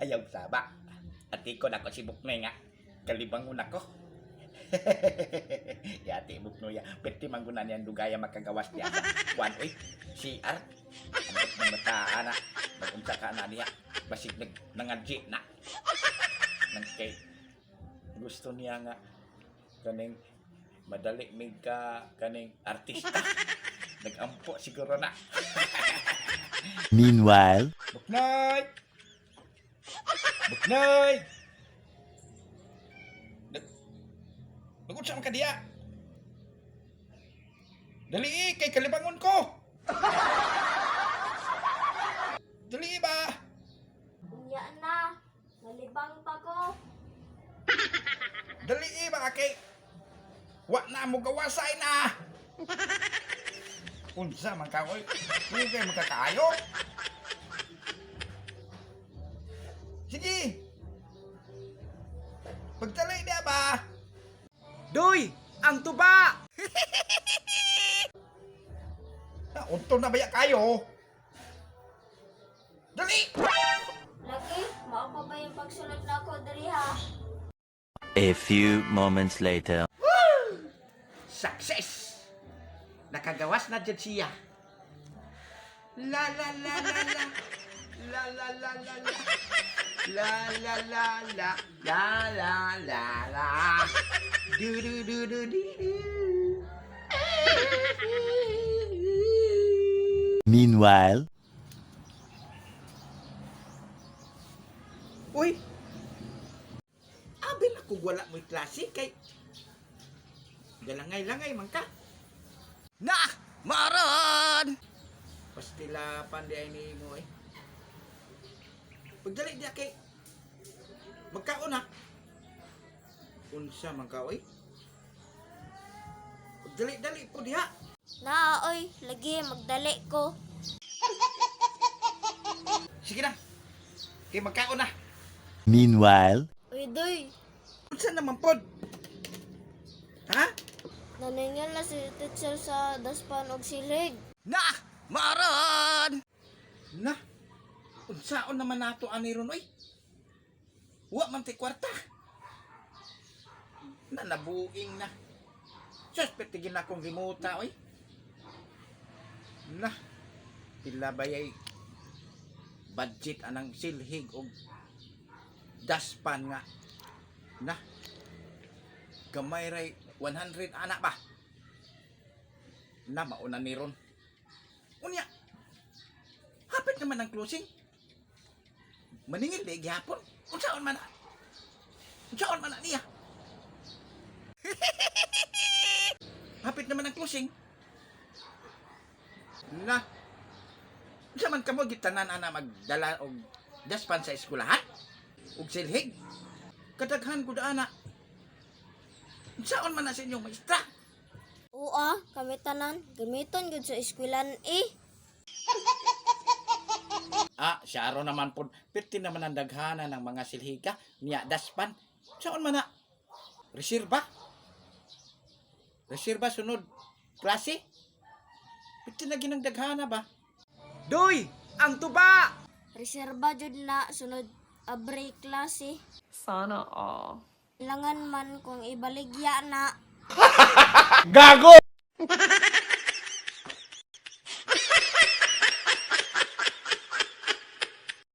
Ayaw saba. Ati ko na ko si Buknoy nga. Kalibangon ako. Yati Buknoy ya. Pwede manggunan yan dugaya makagawas niya sa kuwan. Uy, CR. Ang mataan na. Mag-unsa ka na niya. Basig nangadji na. Nang kay gusto niya nga kaning madali mig ka kaning artista. Nagampo siguro na. Meanwhile, Buknoy! Buknoy! Nagunsa man ka diya? Dali kay kalibangon ko! Dali ba? Unya na. Nalibang pa ko. Dali ba kay wa na mo gawasay na! Unsa man ka oy? Hindi kayo magkakaayo? Sige! Pagtalay niya ba? Doy! Ang tuba! Unto na baya kayo? Dali! Lagi, mao pa ba yung pagsulod na ako dali ha? a few moments later. Success! Nakagawas na dyan siya. La la la la la. La la la la la. La la la la. La la la la. Du du du du du du. Meanwhile, Uy! Abi na kung wala mo'y klase kay galangay-langay man ka. Na! Maron! Pastila pandi ay ni mo eh. Pagdali diya kay magkaon na. Unsa man ka oy? Pagdali-dali po diha. Na oy, lagi magdali ko. Sige na. Kay magkaon na. meanwhile, Uy, doy. Unsa naman pod? Ha? Naningil na si teacher sa daspan og silig. Na! Maron! Na! Unsaon naman nato ani ron oy? Wa man ti kwarta. Na nabuing na. Suspect tigin akong limuta oy. Na! Pila bayay budget anang silhig og daspan nga. Na! Gamay ray 100 anak ba? Na mauna ni ron. Unya, hapit naman ang closing. Maningil di gihapon. Unsaon man na? Unsaon man na niya? Hapit naman ang closing. Na, unsa man kamo gitanan ana magdala og daspan sa eskwelahan? Og silhig? Kadaghan gud ana. Unsaon man na sa inyong maestra? Oo, kami tanan gamiton gud sa eskwelahan eh. Syaro naman po. Perti naman ang daghana ng mga silhiga. Niya, daspan. Saan man na? Reserva? Reserva sunod. Klase? Perti na ginang daghana ba? Doy! Ang tuba! Reserba jud na sunod abre klase. Sana all. Ilangan man kung ibaligya na. Gago!